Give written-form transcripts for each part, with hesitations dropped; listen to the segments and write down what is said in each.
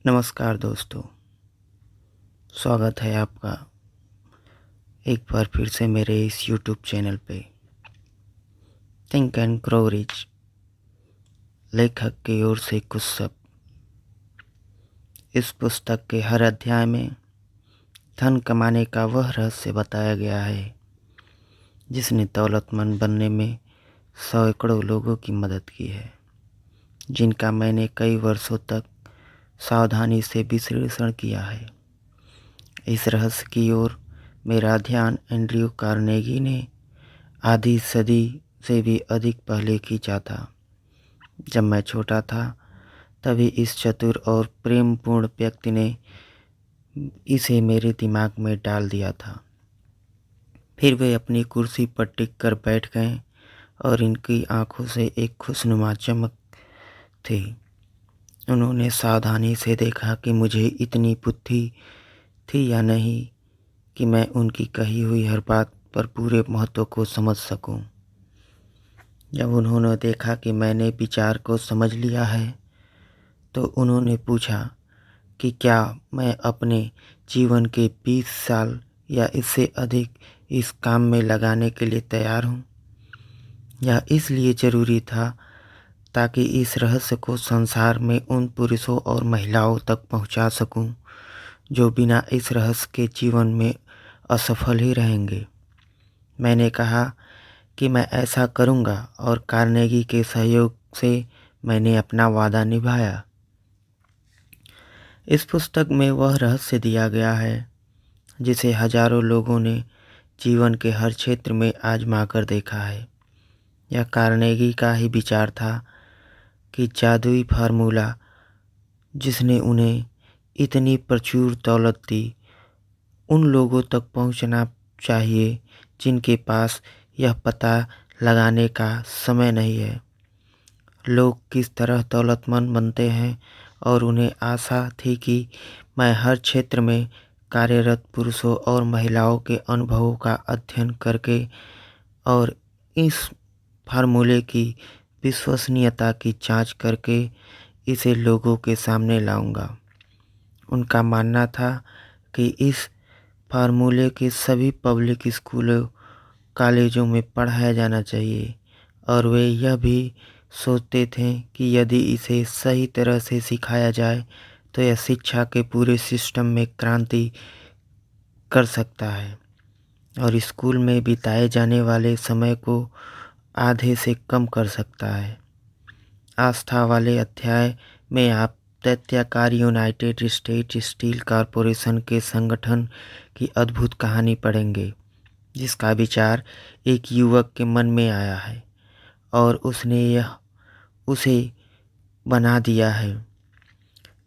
नमस्कार दोस्तों, स्वागत है आपका एक बार फिर से मेरे इस यूट्यूब चैनल पे। थिंक एंड ग्रो रिच लेखक की ओर से कुछ शब्द। इस पुस्तक के हर अध्याय में धन कमाने का वह रहस्य बताया गया है जिसने दौलतमंद बनने में सैकड़ों लोगों की मदद की है, जिनका मैंने कई वर्षों तक सावधानी से विश्लेषण किया है। इस रहस्य की ओर मेरा ध्यान एंड्रयू कार्नेगी ने आधी सदी से भी अधिक पहले खींचा था। जब मैं छोटा था तभी इस चतुर और प्रेमपूर्ण व्यक्ति ने इसे मेरे दिमाग में डाल दिया था। फिर वे अपनी कुर्सी पर टिक कर बैठ गए और इनकी आंखों से एक खुशनुमा चमक थी। उन्होंने सावधानी से देखा कि मुझे इतनी बुद्धि थी या नहीं कि मैं उनकी कही हुई हर बात पर पूरे महत्व को समझ सकूं। जब उन्होंने देखा कि मैंने विचार को समझ लिया है तो उन्होंने पूछा कि क्या मैं अपने जीवन के 20 साल या इससे अधिक इस काम में लगाने के लिए तैयार हूँ। यह इसलिए ज़रूरी था ताकि इस रहस्य को संसार में उन पुरुषों और महिलाओं तक पहुँचा सकूँ जो बिना इस रहस्य के जीवन में असफल ही रहेंगे। मैंने कहा कि मैं ऐसा करूँगा और कार्नेगी के सहयोग से मैंने अपना वादा निभाया। इस पुस्तक में वह रहस्य दिया गया है जिसे हजारों लोगों ने जीवन के हर क्षेत्र में आजमा कर देखा है। यह कार्नेगी का ही विचार था कि जादुई फार्मूला जिसने उन्हें इतनी प्रचुर दौलत दी उन लोगों तक पहुंचना चाहिए जिनके पास यह पता लगाने का समय नहीं है। लोग किस तरह दौलतमंद बनते हैं और उन्हें आशा थी कि मैं हर क्षेत्र में कार्यरत पुरुषों और महिलाओं के अनुभवों का अध्ययन करके और इस फार्मूले की विश्वसनीयता की जांच करके इसे लोगों के सामने लाऊंगा। उनका मानना था कि इस फार्मूले के सभी पब्लिक स्कूलों कॉलेजों में पढ़ाया जाना चाहिए और वे यह भी सोचते थे कि यदि इसे सही तरह से सिखाया जाए तो यह शिक्षा के पूरे सिस्टम में क्रांति कर सकता है और स्कूल में बिताए जाने वाले समय को आधे से कम कर सकता है। आस्था वाले अध्याय में आप दैत्याकार यूनाइटेड स्टेट स्टील कॉरपोरेशन के संगठन की अद्भुत कहानी पढ़ेंगे जिसका विचार एक युवक के मन में आया है और उसने यह उसे बना दिया है।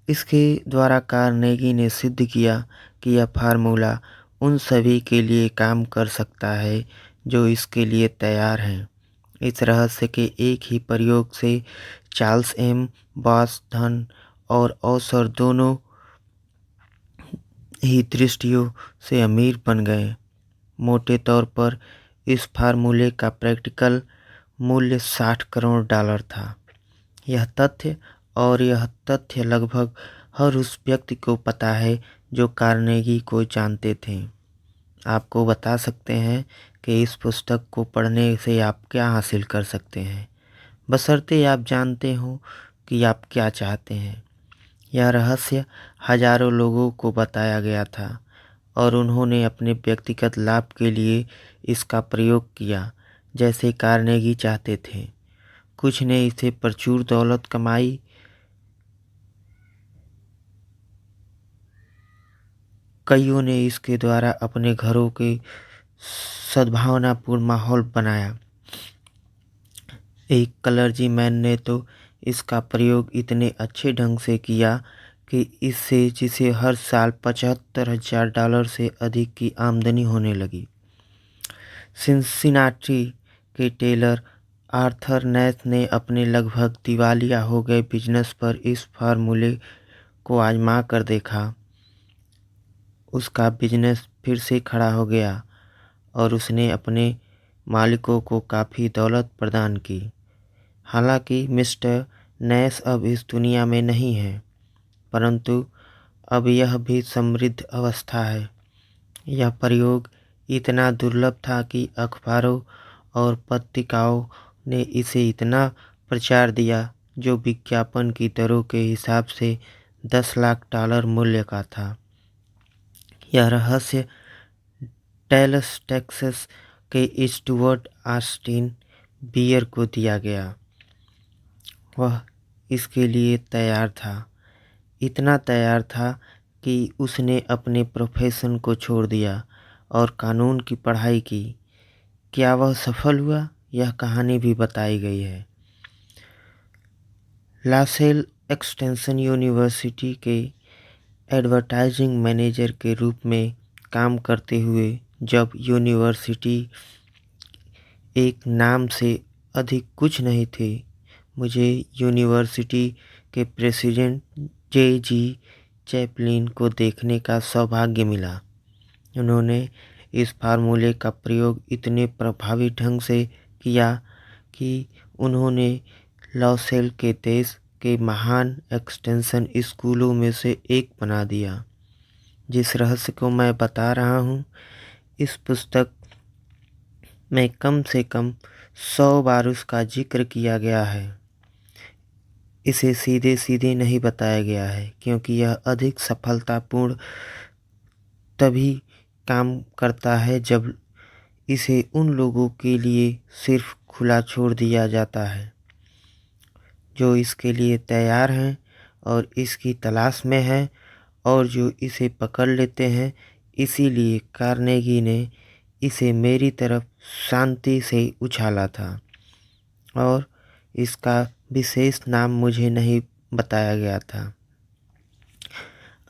इसके द्वारा कार्नेगी ने सिद्ध किया कि यह फार्मूला उन सभी के लिए काम कर सकता है जो इसके लिए तैयार हैं। इस रहस्य के एक ही प्रयोग से चार्ल्स एम बॉस धन और अवसर दोनों ही दृष्टियों से अमीर बन गए। मोटे तौर पर इस फार्मूले का प्रैक्टिकल मूल्य $60 करोड़ था। यह तथ्य लगभग हर उस व्यक्ति को पता है जो कार्नेगी को जानते थे। आपको बता सकते हैं कि इस पुस्तक को पढ़ने से आप क्या हासिल कर सकते हैं, बशर्ते आप जानते हो कि आप क्या चाहते हैं। यह रहस्य हजारों लोगों को बताया गया था और उन्होंने अपने व्यक्तिगत लाभ के लिए इसका प्रयोग किया जैसे कार्नेगी चाहते थे। कुछ ने इसे प्रचुर दौलत कमाई, कईयों ने इसके द्वारा अपने घरों के सद्भावनापूर्ण माहौल बनाया। एक क्लर्जीमैन ने तो इसका प्रयोग इतने अच्छे ढंग से किया कि इससे जिसे हर साल $75,000 से अधिक की आमदनी होने लगी। सिंसिनाटी के टेलर आर्थर नैश ने अपने लगभग दिवालिया हो गए बिजनेस पर इस फार्मूले को आजमा कर देखा। उसका बिजनेस फिर से खड़ा हो गया और उसने अपने मालिकों को काफ़ी दौलत प्रदान की। हालांकि मिस्टर नैश अब इस दुनिया में नहीं है, परंतु अब यह भी समृद्ध अवस्था है। यह प्रयोग इतना दुर्लभ था कि अखबारों और पत्रिकाओं ने इसे इतना प्रचार दिया, जो विज्ञापन की दरों के हिसाब से 10 लाख डॉलर मूल्य का था। यह रहस्य डैलस टेक्सास के स्टुअर्ट ऑस्टिन बियर को दिया गया। वह इसके लिए तैयार था, इतना तैयार था कि उसने अपने प्रोफेशन को छोड़ दिया और कानून की पढ़ाई की। क्या वह सफल हुआ? यह कहानी भी बताई गई है। लासेल एक्सटेंशन यूनिवर्सिटी के एडवर्टाइजिंग मैनेजर के रूप में काम करते हुए जब यूनिवर्सिटी एक नाम से अधिक कुछ नहीं थी, मुझे यूनिवर्सिटी के प्रेसिडेंट जे.जी. चैपलिन को देखने का सौभाग्य मिला। उन्होंने इस फार्मूले का प्रयोग इतने प्रभावी ढंग से किया कि उन्होंने लॉसेल के देश के महान एक्सटेंशन स्कूलों में से एक बना दिया। जिस रहस्य को मैं बता रहा हूँ, इस पुस्तक में कम से कम 100 बार उसका जिक्र किया गया है। इसे सीधे सीधे नहीं बताया गया है, क्योंकि यह अधिक सफलतापूर्ण तभी काम करता है जब इसे उन लोगों के लिए सिर्फ खुला छोड़ दिया जाता है जो इसके लिए तैयार हैं और इसकी तलाश में हैं, और जो इसे पकड़ लेते हैं। इसीलिए कार्नेगी ने इसे मेरी तरफ शांति से उछाला था, और इसका विशेष नाम मुझे नहीं बताया गया था।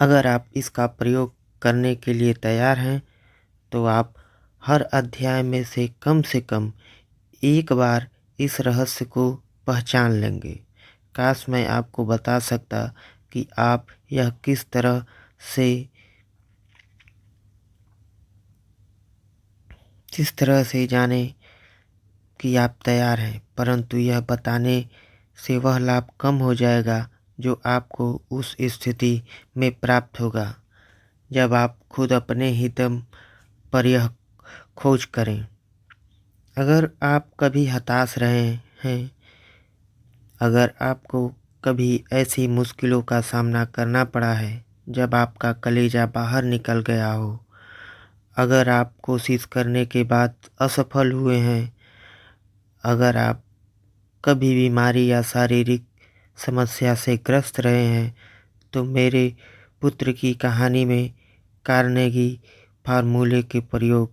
अगर आप इसका प्रयोग करने के लिए तैयार हैं, तो आप हर अध्याय में से कम एक बार इस रहस्य को पहचान लेंगे। काश मैं आपको बता सकता कि आप यह किस तरह से जाने कि आप तैयार हैं, परंतु यह बताने से वह लाभ कम हो जाएगा जो आपको उस स्थिति में प्राप्त होगा जब आप खुद अपने ही दम पर यह खोज करें। अगर आप कभी हताश रहे हैं, अगर आपको कभी ऐसी मुश्किलों का सामना करना पड़ा है जब आपका कलेजा बाहर निकल गया हो, अगर आप कोशिश करने के बाद असफल हुए हैं, अगर आप कभी बीमारी या शारीरिक समस्या से ग्रस्त रहे हैं, तो मेरे पुत्र की कहानी में कार्नेगी फार्मूले के प्रयोग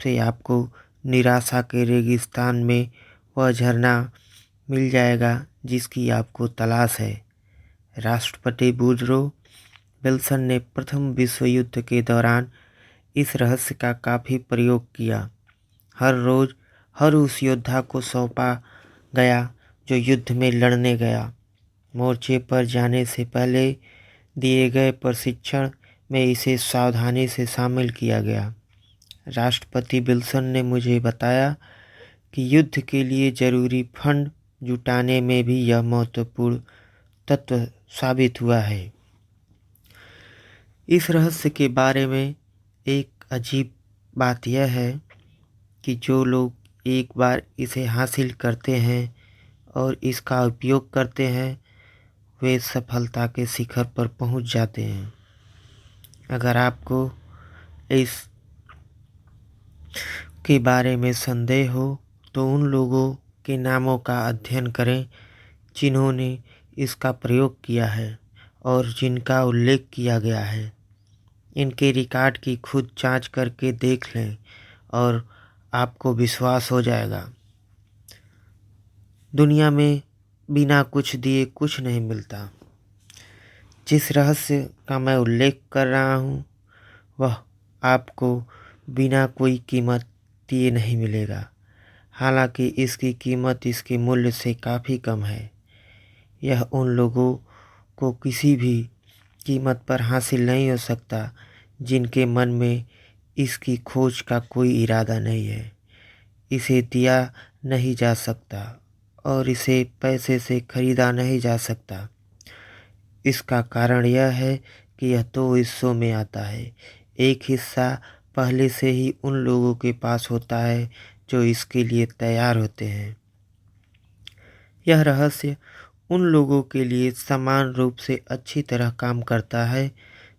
से आपको निराशा के रेगिस्तान में वह झरना मिल जाएगा जिसकी आपको तलाश है। राष्ट्रपति वुडरो विल्सन ने प्रथम विश्व युद्ध के दौरान इस रहस्य का काफ़ी प्रयोग किया। हर रोज़ हर उस योद्धा को सौंपा गया जो युद्ध में लड़ने गया। मोर्चे पर जाने से पहले दिए गए प्रशिक्षण में इसे सावधानी से शामिल किया गया। राष्ट्रपति विल्सन ने मुझे बताया कि युद्ध के लिए जरूरी फंड जुटाने में भी यह महत्वपूर्ण तत्व साबित हुआ है। इस रहस्य के बारे में एक अजीब बात यह है कि जो लोग एक बार इसे हासिल करते हैं और इसका उपयोग करते हैं, वे सफलता के शिखर पर पहुंच जाते हैं। अगर आपको इस के बारे में संदेह हो, तो उन लोगों के नामों का अध्ययन करें जिन्होंने इसका प्रयोग किया है और जिनका उल्लेख किया गया है। इनके रिकॉर्ड की खुद जांच करके देख लें और आपको विश्वास हो जाएगा। दुनिया में बिना कुछ दिए कुछ नहीं मिलता। जिस रहस्य का मैं उल्लेख कर रहा हूँ, वह आपको बिना कोई कीमत दिए नहीं मिलेगा। हालांकि इसकी कीमत इसके मूल्य से काफ़ी कम है। यह उन लोगों को किसी भी कीमत पर हासिल नहीं हो सकता जिनके मन में इसकी खोज का कोई इरादा नहीं है। इसे दिया नहीं जा सकता और इसे पैसे से खरीदा नहीं जा सकता। इसका कारण यह है कि यह 2 हिस्सों में आता है। एक हिस्सा पहले से ही उन लोगों के पास होता है जो इसके लिए तैयार होते हैं। यह रहस्य उन लोगों के लिए समान रूप से अच्छी तरह काम करता है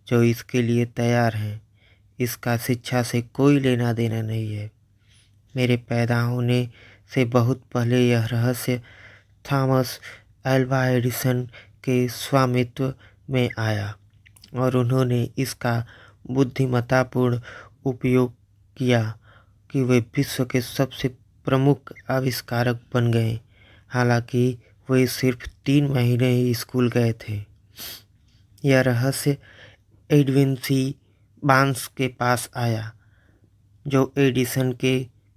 जो इसके लिए तैयार हैं। इसका शिक्षा से कोई लेना देना नहीं है। मेरे पैदा होने से बहुत पहले यह रहस्य थॉमस अल्वा एडिसन के स्वामित्व में आया और उन्होंने इसका बुद्धिमत्तापूर्ण उपयोग किया कि वे विश्व के सबसे प्रमुख आविष्कारक बन गए। हालांकि वे सिर्फ 3 महीने ही स्कूल गए थे। यह रहस्य एडविन सी बार्न्स के पास आया, जो एडिसन के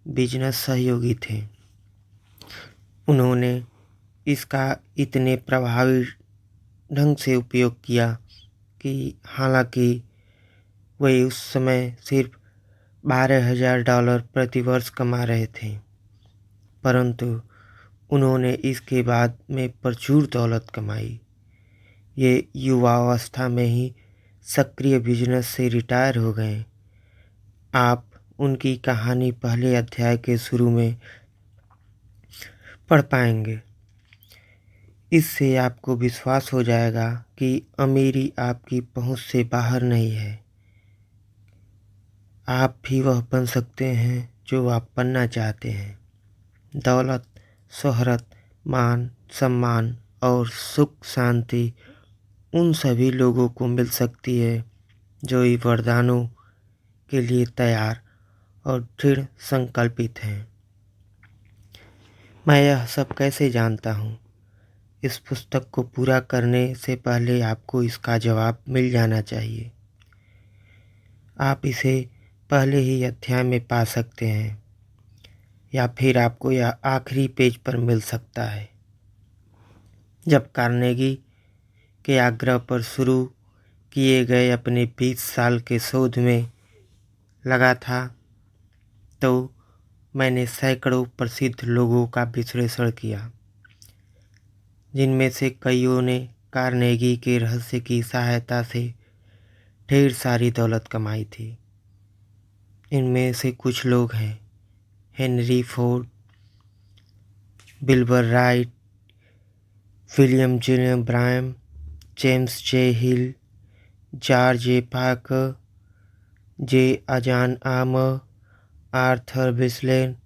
बिजनेस सहयोगी थे। उन्होंने इसका इतने प्रभावी ढंग से उपयोग किया कि हालांकि वे उस समय सिर्फ $12,000 प्रति वर्ष कमा रहे थे, परंतु उन्होंने इसके बाद में प्रचुर दौलत कमाई। ये युवावस्था में ही सक्रिय बिजनेस से रिटायर हो गए। आप उनकी कहानी पहले अध्याय के शुरू में पढ़ पाएंगे। इससे आपको विश्वास हो जाएगा कि अमीरी आपकी पहुंच से बाहर नहीं है। आप भी वह बन सकते हैं जो आप बनना चाहते हैं। दौलत, शोहरत, मान, सम्मान और सुख शांति उन सभी लोगों को मिल सकती है जो इन वरदानों के लिए तैयार और दृढ़ संकल्पित हैं। मैं यह सब कैसे जानता हूँ? इस पुस्तक को पूरा करने से पहले आपको इसका जवाब मिल जाना चाहिए। आप इसे पहले ही अध्याय में पा सकते हैं या फिर आपको यह आखिरी पेज पर मिल सकता है। जब कार्नेगी के आग्रह पर शुरू किए गए अपने 20 साल के शोध में लगा था, तो मैंने सैकड़ों प्रसिद्ध लोगों का विश्लेषण किया, जिनमें से कईयों ने कार्नेगी के रहस्य की सहायता से ढेर सारी दौलत कमाई थी। इनमें से कुछ लोग हैं Henry Ford, Wilbur Wright, William J Bryan, James J Hill, George A Parker, J अजान आमर, आर्थर वेस्लेन,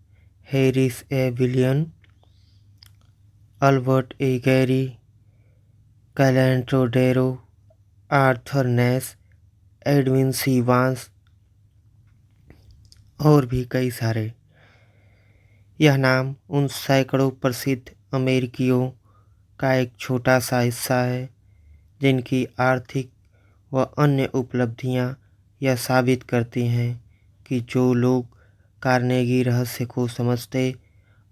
हैरिस ए विलियन, अल्बर्ट ए गैरी, कैलेंड्रो डेरो, Arthur Nash, Edwin C Barnes और भी कई सारे। यह नाम उन सैकड़ों प्रसिद्ध अमेरिकियों का एक छोटा सा हिस्सा है जिनकी आर्थिक व अन्य उपलब्धियां यह साबित करती हैं कि जो लोग कार्नेगी रहस्य को समझते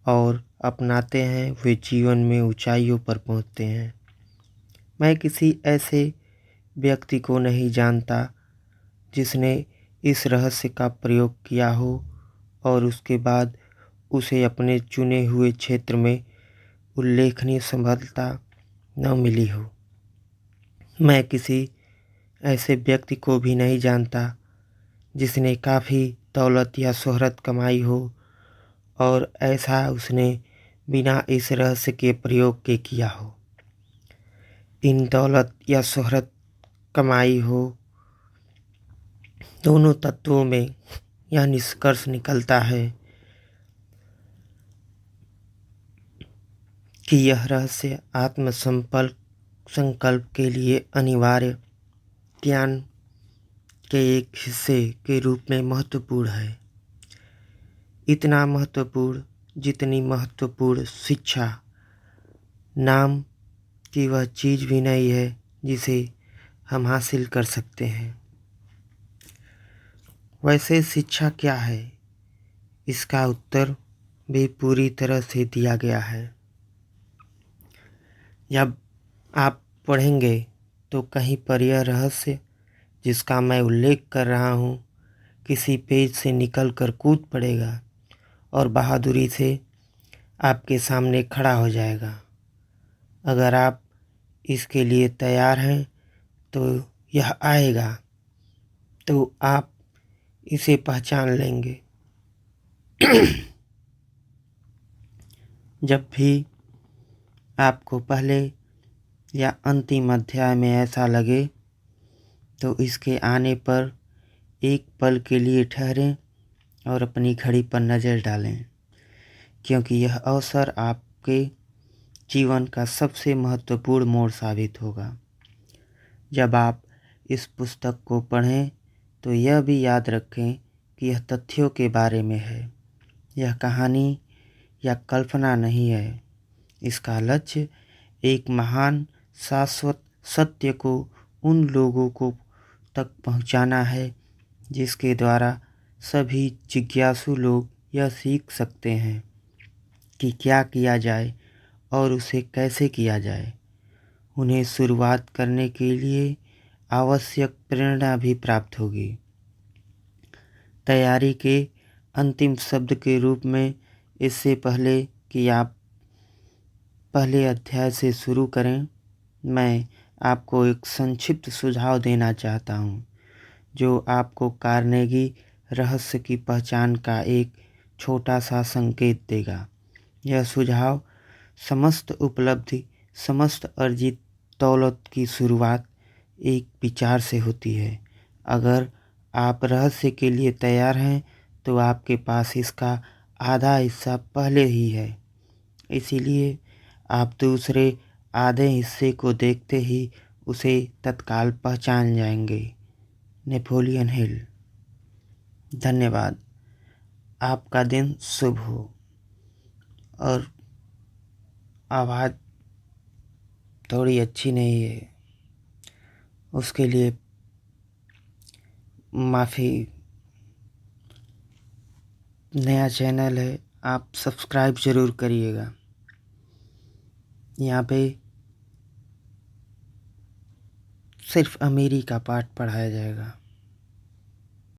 और अपनाते हैं वे जीवन में ऊंचाइयों पर पहुंचते हैं। मैं किसी ऐसे व्यक्ति को नहीं जानता जिसने इस रहस्य का प्रयोग किया हो और उसके बाद उसे अपने चुने हुए क्षेत्र में उल्लेखनीय सफलता न मिली हो। मैं किसी ऐसे व्यक्ति को भी नहीं जानता जिसने काफ़ी दौलत या शोहरत कमाई हो और ऐसा उसने बिना इस रहस्य के प्रयोग के किया हो। इन दौलत या शोहरत कमाई हो दोनों तत्वों में यह निष्कर्ष निकलता है कि यह रहस्य संकल्प के लिए अनिवार्य ज्ञान के एक हिस्से के रूप में महत्वपूर्ण है। इतना महत्वपूर्ण जितनी महत्वपूर्ण शिक्षा नाम की वह चीज़ भी नहीं है जिसे हम हासिल कर सकते हैं। वैसे शिक्षा क्या है? इसका उत्तर भी पूरी तरह से दिया गया है। जब आप पढ़ेंगे तो कहीं पर यह रहस्य जिसका मैं उल्लेख कर रहा हूँ किसी पेज से निकल कर कूद पड़ेगा और बहादुरी से आपके सामने खड़ा हो जाएगा। अगर आप इसके लिए तैयार हैं तो यह आएगा, तो आप इसे पहचान लेंगे। जब भी आपको पहले या अंतिम अध्याय में ऐसा लगे तो इसके आने पर एक पल के लिए ठहरें और अपनी घड़ी पर नज़र डालें, क्योंकि यह अवसर आपके जीवन का सबसे महत्वपूर्ण मोड़ साबित होगा। जब आप इस पुस्तक को पढ़ें तो यह भी याद रखें कि यह तथ्यों के बारे में है। यह कहानी या कल्पना नहीं है। इसका लक्ष्य एक महान शाश्वत सत्य को उन लोगों को तक पहुंचाना है जिसके द्वारा सभी जिज्ञासु लोग यह सीख सकते हैं कि क्या किया जाए और उसे कैसे किया जाए। उन्हें शुरुआत करने के लिए आवश्यक प्रेरणा भी प्राप्त होगी। तैयारी के अंतिम शब्द के रूप में, इससे पहले कि आप पहले अध्याय से शुरू करें, मैं आपको एक संक्षिप्त सुझाव देना चाहता हूँ जो आपको कार्नेगी रहस्य की पहचान का एक छोटा सा संकेत देगा। यह सुझाव समस्त उपलब्धि, समस्त अर्जित दौलत की शुरुआत एक विचार से होती है। अगर आप रहस्य के लिए तैयार हैं तो आपके पास इसका आधा हिस्सा पहले ही है। इसीलिए आप दूसरे आधे हिस्से को देखते ही उसे तत्काल पहचान जाएंगे। Napoleon Hill. धन्यवाद। आपका दिन शुभ हो। और आवाज़ थोड़ी अच्छी नहीं है, उसके लिए माफ़ी। नया चैनल है, आप सब्सक्राइब ज़रूर करिएगा। यहाँ पे सिर्फ अमीरी का पाठ पढ़ाया जाएगा।